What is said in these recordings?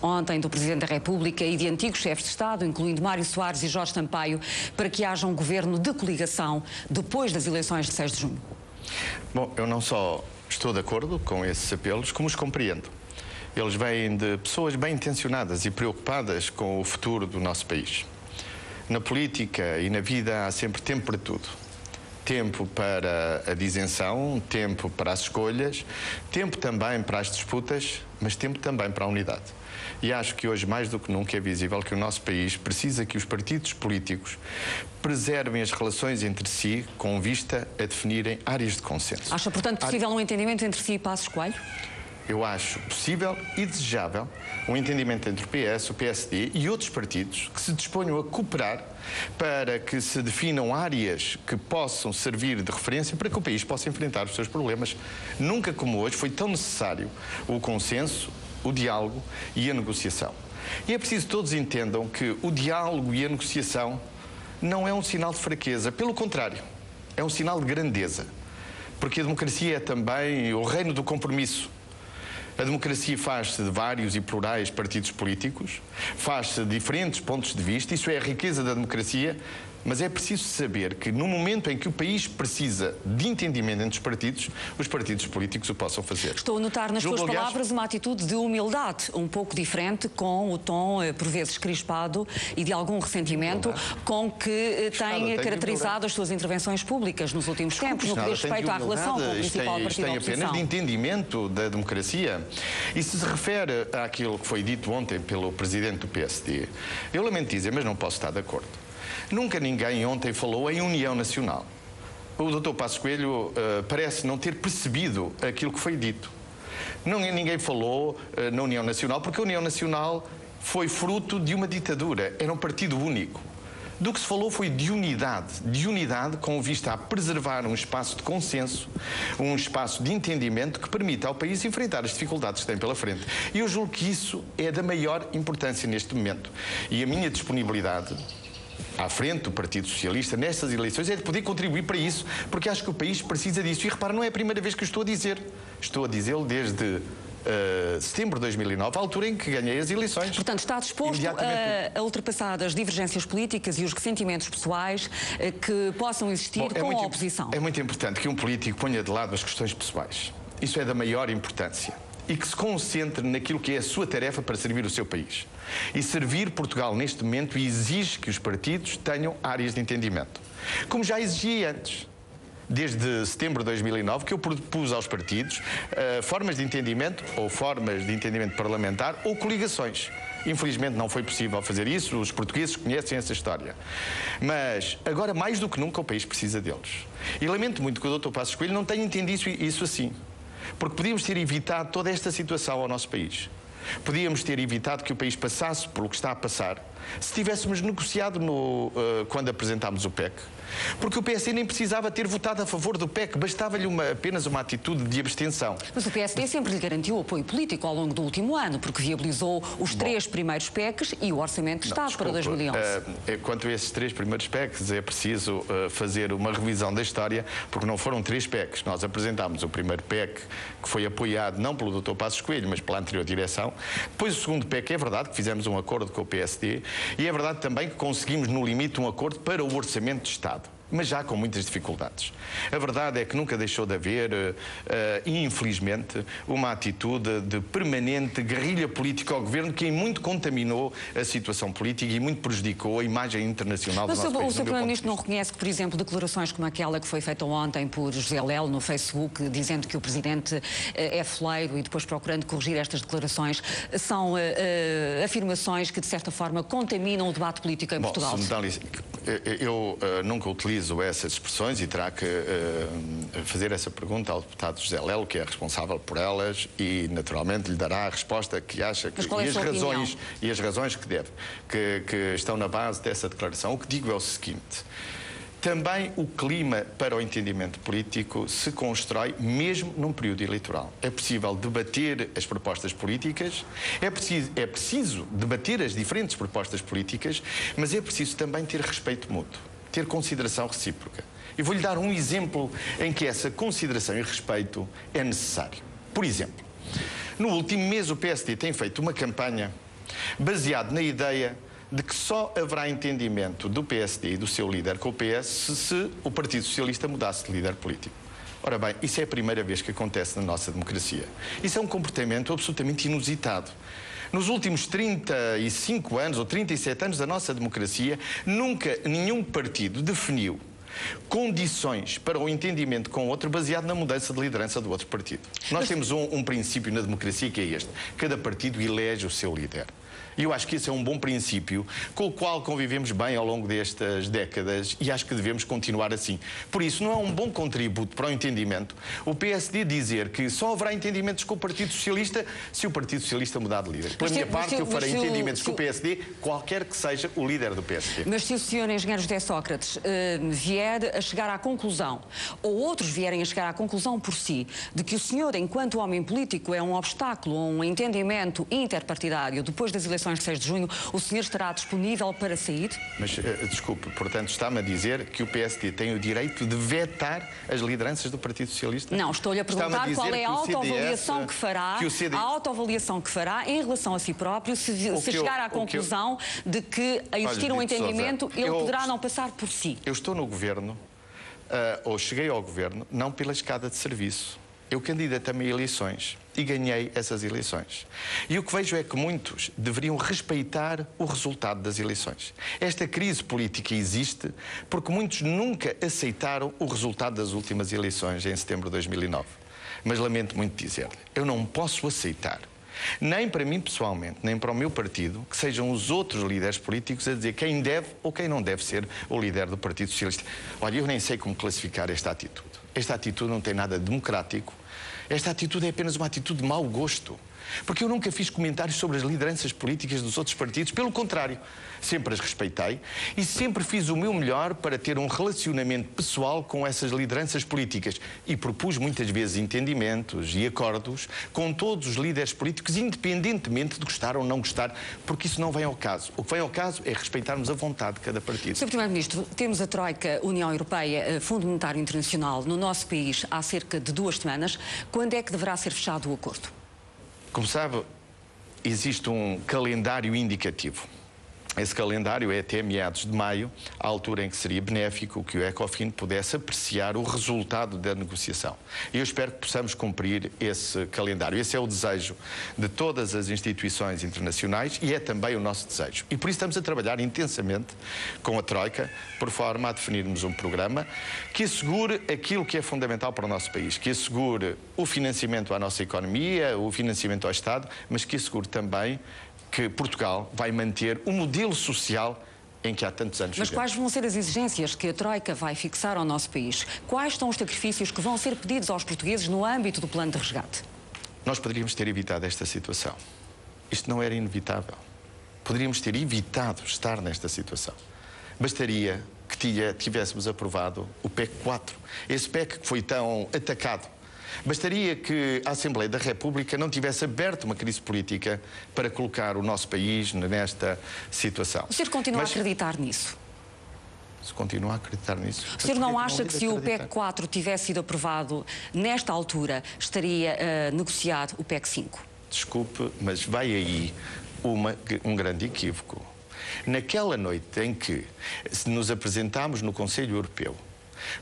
ontem do Presidente da República e de antigos chefes de Estado, incluindo Mário Soares e Jorge Sampaio, para que haja um governo de coligação depois das eleições de 6 de junho? Bom, eu não só estou de acordo com esses apelos, como os compreendo. Eles vêm de pessoas bem intencionadas e preocupadas com o futuro do nosso país. Na política e na vida há sempre tempo para tudo. Tempo para a disenção, tempo para as escolhas, tempo também para as disputas, mas tempo também para a unidade. E acho que hoje, mais do que nunca, é visível que o nosso país precisa que os partidos políticos preservem as relações entre si com vista a definirem áreas de consenso. Acha, portanto, possível um entendimento entre si e Passos Coelho? Eu acho possível e desejável um entendimento entre o PS, o PSD e outros partidos que se disponham a cooperar para que se definam áreas que possam servir de referência para que o país possa enfrentar os seus problemas. Nunca como hoje foi tão necessário o consenso, o diálogo e a negociação. E é preciso que todos entendam que o diálogo e a negociação não é um sinal de fraqueza, pelo contrário, é um sinal de grandeza, porque a democracia é também o reino do compromisso. A democracia faz-se de vários e plurais partidos políticos, faz-se de diferentes pontos de vista, isso é a riqueza da democracia, mas é preciso saber que no momento em que o país precisa de entendimento entre os partidos políticos o possam fazer. Estou a notar nas tuas palavras uma atitude de humildade, um pouco diferente, com o tom, por vezes, crispado e de algum ressentimento, com que tem caracterizado as suas intervenções públicas nos últimos tempos, no que diz respeito à relação com o principal partido da oposição. Isto tem apenas de entendimento da democracia. E se se refere àquilo que foi dito ontem pelo Presidente do PSD, eu lamento dizer, mas não posso estar de acordo. Nunca ninguém ontem falou em união nacional. O Dr. Passos Coelho parece não ter percebido aquilo que foi dito. Ninguém falou na União Nacional, porque a União Nacional foi fruto de uma ditadura, era um partido único. Do que se falou foi de unidade com vista a preservar um espaço de consenso, um espaço de entendimento que permita ao país enfrentar as dificuldades que tem pela frente. E eu julgo que isso é da maior importância neste momento. E a minha disponibilidade à frente do Partido Socialista nestas eleições é de poder contribuir para isso, porque acho que o país precisa disso. E repara, não é a primeira vez que eu estou a dizer. Estou a dizê-lo desde setembro de 2009, a altura em que ganhei as eleições. Portanto, está disposto a ultrapassar as divergências políticas e os ressentimentos pessoais que possam existir com a oposição? É muito importante que um político ponha de lado as questões pessoais. Isso é da maior importância. E que se concentre naquilo que é a sua tarefa para servir o seu país. E servir Portugal neste momento exige que os partidos tenham áreas de entendimento. Como já exigia antes. Desde setembro de 2009, que eu propus aos partidos formas de entendimento, ou formas de entendimento parlamentar, ou coligações. Infelizmente não foi possível fazer isso, os portugueses conhecem essa história. Mas agora, mais do que nunca, o país precisa deles. E lamento muito que o Dr. Passos Coelho não tenha entendido isso assim. Porque podíamos ter evitado toda esta situação ao nosso país. Podíamos ter evitado que o país passasse pelo que está a passar se tivéssemos negociado quando apresentámos o PEC. Porque o PSD nem precisava ter votado a favor do PEC, bastava-lhe apenas uma atitude de abstenção. Mas o PSD sempre lhe garantiu apoio político ao longo do último ano, porque viabilizou os 3 primeiros PECs e o Orçamento de Estado para 2011. Quanto a esses 3 primeiros PECs, é preciso fazer uma revisão da história, porque não foram 3 PECs. Nós apresentámos o primeiro PEC, que foi apoiado não pelo Dr. Passos Coelho, mas pela anterior direção. Depois o segundo PEC, é verdade que fizemos um acordo com o PSD, e é verdade também que conseguimos, no limite, um acordo para o Orçamento de Estado. Mas já com muitas dificuldades. A verdade é que nunca deixou de haver, infelizmente, uma atitude de permanente guerrilha política ao governo que muito contaminou a situação política e muito prejudicou a imagem internacional do nosso país. O Sr. Primeiro-Ministro não reconhece que, por exemplo, declarações como aquela que foi feita ontem por José Lelo no Facebook, dizendo que o Presidente é foleiro e depois procurando corrigir estas declarações, são afirmações que, de certa forma, contaminam o debate político em Portugal? Eu nunca utilizo essas expressões e terá que fazer essa pergunta ao deputado José Lelo, que é responsável por elas, e naturalmente lhe dará a resposta que acha que, e as razões que deve, que estão na base dessa declaração. O que digo é o seguinte: também o clima para o entendimento político se constrói mesmo num período eleitoral. É possível debater as propostas políticas, é preciso debater as diferentes propostas políticas, mas é preciso também ter respeito mútuo, ter consideração recíproca. E vou-lhe dar um exemplo em que essa consideração e respeito é necessário. Por exemplo, no último mês o PSD tem feito uma campanha baseado na ideia de que só haverá entendimento do PSD e do seu líder com o PS se o Partido Socialista mudasse de líder político. Ora bem, isso é a primeira vez que acontece na nossa democracia. Isso é um comportamento absolutamente inusitado. Nos últimos 35 anos ou 37 anos da nossa democracia, nunca nenhum partido definiu condições para o entendimento com o outro baseado na mudança de liderança do outro partido. Nós temos um princípio na democracia que é este: cada partido elege o seu líder. E eu acho que esse é um bom princípio com o qual convivemos bem ao longo destas décadas e acho que devemos continuar assim. Por isso, não é um bom contributo para o entendimento o PSD dizer que só haverá entendimentos com o Partido Socialista se o Partido Socialista mudar de líder. Pela minha parte, eu farei entendimentos com o PSD, qualquer que seja o líder do PSD. Mas se o senhor engenheiro José Sócrates vier a chegar à conclusão, ou outros vierem a chegar à conclusão por si, de que o senhor, enquanto homem político, é um obstáculo a um entendimento interpartidário depois das eleições de 6 de junho, o senhor estará disponível para sair? Mas, desculpe, portanto, está-me a dizer que o PSD tem o direito de vetar as lideranças do Partido Socialista? Não, estou-lhe a perguntar qual é a autoavaliação que fará, a autoavaliação que fará em relação a si próprio, se chegar à conclusão de que a existir um entendimento, ele poderá não passar por si. Eu estou no governo, ou cheguei ao governo, não pela escada de serviço. Eu candidatei-me a eleições e ganhei essas eleições. E o que vejo é que muitos deveriam respeitar o resultado das eleições. Esta crise política existe porque muitos nunca aceitaram o resultado das últimas eleições em setembro de 2009. Mas lamento muito dizer-lhe, eu não posso aceitar, nem para mim pessoalmente, nem para o meu partido, que sejam os outros líderes políticos a dizer quem deve ou quem não deve ser o líder do Partido Socialista. Olha, eu nem sei como classificar esta atitude. Esta atitude não tem nada de democrático. Esta atitude é apenas uma atitude de mau gosto. Porque eu nunca fiz comentários sobre as lideranças políticas dos outros partidos. Pelo contrário, sempre as respeitei e sempre fiz o meu melhor para ter um relacionamento pessoal com essas lideranças políticas. E propus muitas vezes entendimentos e acordos com todos os líderes políticos, independentemente de gostar ou não gostar, porque isso não vem ao caso. O que vem ao caso é respeitarmos a vontade de cada partido. Sr. Primeiro-Ministro, temos a Troika, União Europeia, Fundo Monetário Internacional no nosso país há cerca de 2 semanas. Quando é que deverá ser fechado o acordo? Como sabe, existe um calendário indicativo. Esse calendário é até meados de maio, a altura em que seria benéfico que o Ecofin pudesse apreciar o resultado da negociação. E eu espero que possamos cumprir esse calendário. Esse é o desejo de todas as instituições internacionais e é também o nosso desejo. E por isso estamos a trabalhar intensamente com a Troika, por forma a definirmos um programa que assegure aquilo que é fundamental para o nosso país, que assegure o financiamento à nossa economia, o financiamento ao Estado, mas que assegure também que Portugal vai manter o modelo social em que há tantos anos Mas quais vão ser as exigências que a Troika vai fixar ao nosso país? Quais são os sacrifícios que vão ser pedidos aos portugueses no âmbito do plano de resgate? Nós poderíamos ter evitado esta situação. Isto não era inevitável. Poderíamos ter evitado estar nesta situação. Bastaria que tivéssemos aprovado o PEC 4. Esse PEC que foi tão atacado. Bastaria que a Assembleia da República não tivesse aberto uma crise política para colocar o nosso país nesta situação. O senhor continua a acreditar nisso? Se continua a acreditar nisso. O senhor não acha que se o PEC 4 tivesse sido aprovado nesta altura, estaria a negociar o PEC 5? Desculpe, mas vai aí um grande equívoco. Naquela noite em que nos apresentámos no Conselho Europeu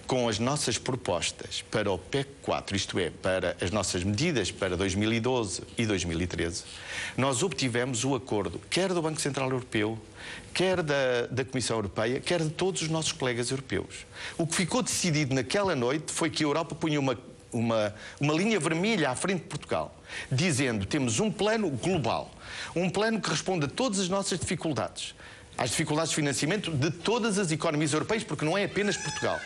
com as nossas propostas para o PEC 4, isto é, para as nossas medidas para 2012 e 2013, nós obtivemos o acordo, quer do Banco Central Europeu, quer da Comissão Europeia, quer de todos os nossos colegas europeus. O que ficou decidido naquela noite foi que a Europa punha uma linha vermelha à frente de Portugal, dizendo: temos um plano global, um plano que responde a todas as nossas dificuldades, às dificuldades de financiamento de todas as economias europeias, porque não é apenas Portugal.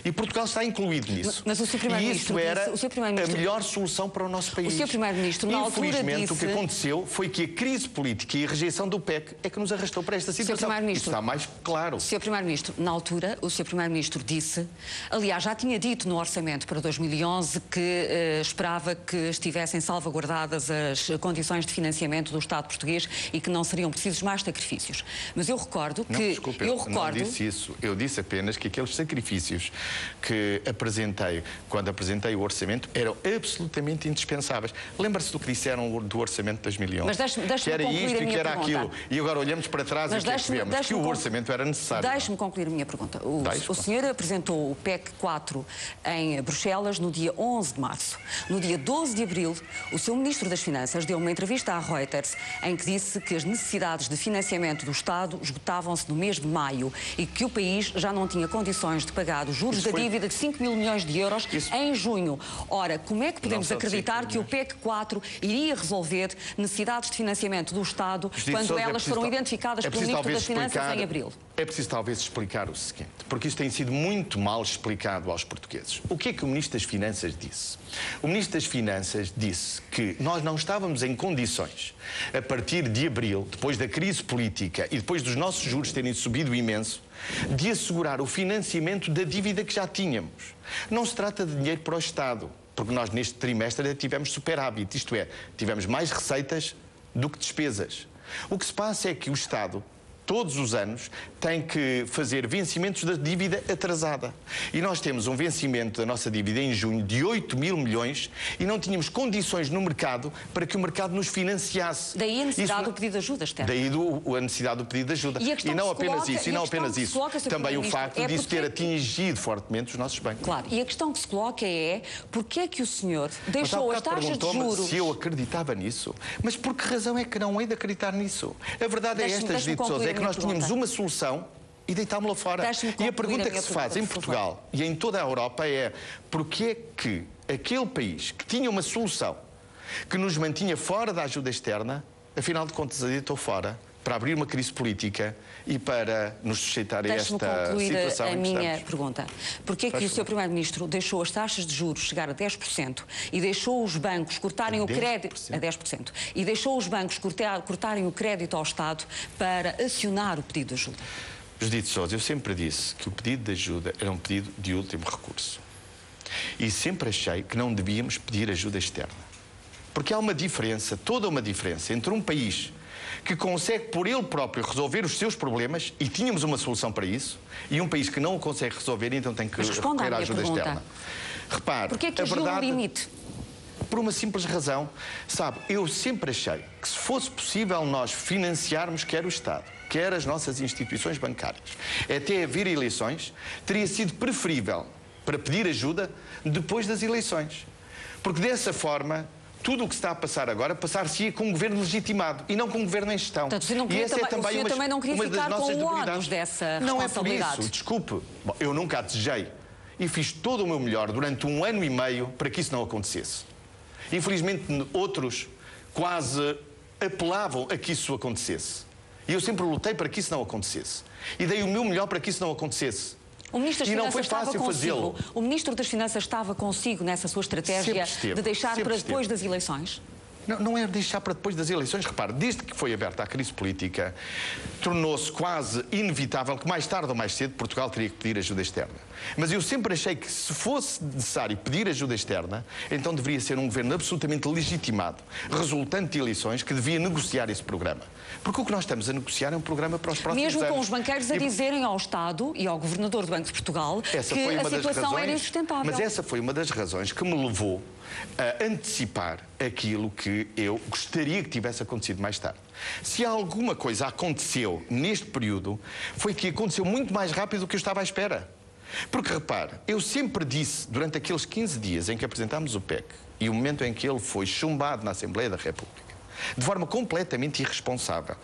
E Portugal está incluído nisso. Mas o Sr. Primeiro-Ministro e isso era a melhor solução para o nosso país. O Sr. Primeiro-Ministro, na altura, infelizmente, o que aconteceu foi que a crise política e a rejeição do PEC é que nos arrastou para esta situação. Isso está mais claro. Sr. Primeiro-Ministro, na altura, o Sr. Primeiro-Ministro disse, aliás, já tinha dito no orçamento para 2011 que esperava que estivessem salvaguardadas as condições de financiamento do Estado português e que não seriam precisos mais sacrifícios. Mas eu recordo que... Não, desculpe, eu não disse isso. Eu disse apenas que aqueles sacrifícios que apresentei, quando apresentei o orçamento, eram absolutamente indispensáveis. Lembra-se do que disseram do orçamento de 2011? Mas deixe-me que era isto e que era pergunta. aquilo. E agora olhamos para trás e o que é que vemos? Que o orçamento era necessário. Deixe-me concluir a minha pergunta. O senhor apresentou o PEC 4 em Bruxelas no dia 11 de março. No dia 12 de abril, o seu Ministro das Finanças deu uma entrevista à Reuters em que disse que as necessidades de financiamento do Estado esgotavam-se no mês de maio e que o país já não tinha condições de pagar os juros da dívida de 5 mil milhões de euros em junho. Ora, como é que podemos acreditar que o PEC 4 iria resolver necessidades de financiamento do Estado quando elas foram identificadas pelo Ministro das Finanças em abril? É preciso talvez explicar o seguinte, porque isto tem sido muito mal explicado aos portugueses. O que é que o Ministro das Finanças disse? O Ministro das Finanças disse que nós não estávamos em condições, a partir de abril, depois da crise política e depois dos nossos juros terem subido imenso, de assegurar o financiamento da dívida que já tínhamos. Não se trata de dinheiro para o Estado, porque nós neste trimestre tivemos superávit, isto é, tivemos mais receitas do que despesas. O que se passa é que o Estado, todos os anos, tem que fazer vencimentos da dívida atrasada. E nós temos um vencimento da nossa dívida em junho de 8 mil milhões e não tínhamos condições no mercado para que o mercado nos financiasse. Daí a necessidade do pedido de ajuda externa. Daí a necessidade do pedido de ajuda. E não apenas isso, e não apenas isso. Também o facto disso ter atingido fortemente os nossos bancos. Claro, e a questão que se coloca é porque é que o senhor deixou as taxas de juros... se eu acreditava nisso. Mas por que razão é que não hei de acreditar nisso? A verdade é esta, Judite Sousa, é que nós tínhamos uma solução e deitámo-la fora. E a pergunta que se faz em Portugal e em toda a Europa é porque é que aquele país que tinha uma solução que nos mantinha fora da ajuda externa, afinal de contas, a deitou fora para abrir uma crise política e para nos sujeitar a esta situação. Deixe-me concluir a minha pergunta. Porquê é que o Sr. Primeiro-Ministro deixou as taxas de juros chegar a 10% e deixou os bancos cortarem o crédito a 10% e deixou os bancos cortarem o crédito ao Estado para acionar o pedido de ajuda? Judite Sousa, eu sempre disse que o pedido de ajuda era um pedido de último recurso. E sempre achei que não devíamos pedir ajuda externa. Porque há uma diferença, toda uma diferença, entre um país que consegue por ele próprio resolver os seus problemas, e tínhamos uma solução para isso, e um país que não o consegue resolver, então tem que recorrer à ajuda externa. Repare, porquê é que agiu no limite? Por uma simples razão. Sabe, eu sempre achei que se fosse possível nós financiarmos quer o Estado, quer as nossas instituições bancárias, até haver eleições, teria sido preferível para pedir ajuda depois das eleições. Porque dessa forma, tudo o que se está a passar agora, passar-se-ia com um governo legitimado e não com um governo em gestão. Portanto, e essa é também o senhor também não queria ficar com o ónus dessa responsabilidade. Não é por isso, desculpe. Bom, eu nunca a desejei e fiz todo o meu melhor durante 1 ano e meio para que isso não acontecesse. Infelizmente, outros quase apelavam a que isso acontecesse. E eu sempre lutei para que isso não acontecesse. E dei o meu melhor para que isso não acontecesse. O Ministro das Finanças estava consigo. O Ministro das Finanças estava consigo nessa sua estratégia de deixar para depois das eleições? Não é deixar para depois das eleições. Repare, desde que foi aberta a crise política, tornou-se quase inevitável que mais tarde ou mais cedo Portugal teria que pedir ajuda externa. Mas eu sempre achei que se fosse necessário pedir ajuda externa, então deveria ser um governo absolutamente legitimado, resultante de eleições, que devia negociar esse programa. Porque o que nós estamos a negociar é um programa para os próximos anos. Mesmo com os banqueiros a dizerem ao Estado e ao Governador do Banco de Portugal que a situação era insustentável. Mas essa foi uma das razões que me levou a antecipar aquilo que eu gostaria que tivesse acontecido mais tarde. Se alguma coisa aconteceu neste período, foi que aconteceu muito mais rápido do que eu estava à espera. Porque, repare, eu sempre disse, durante aqueles 15 dias em que apresentámos o PEC e o momento em que ele foi chumbado na Assembleia da República, de forma completamente irresponsável,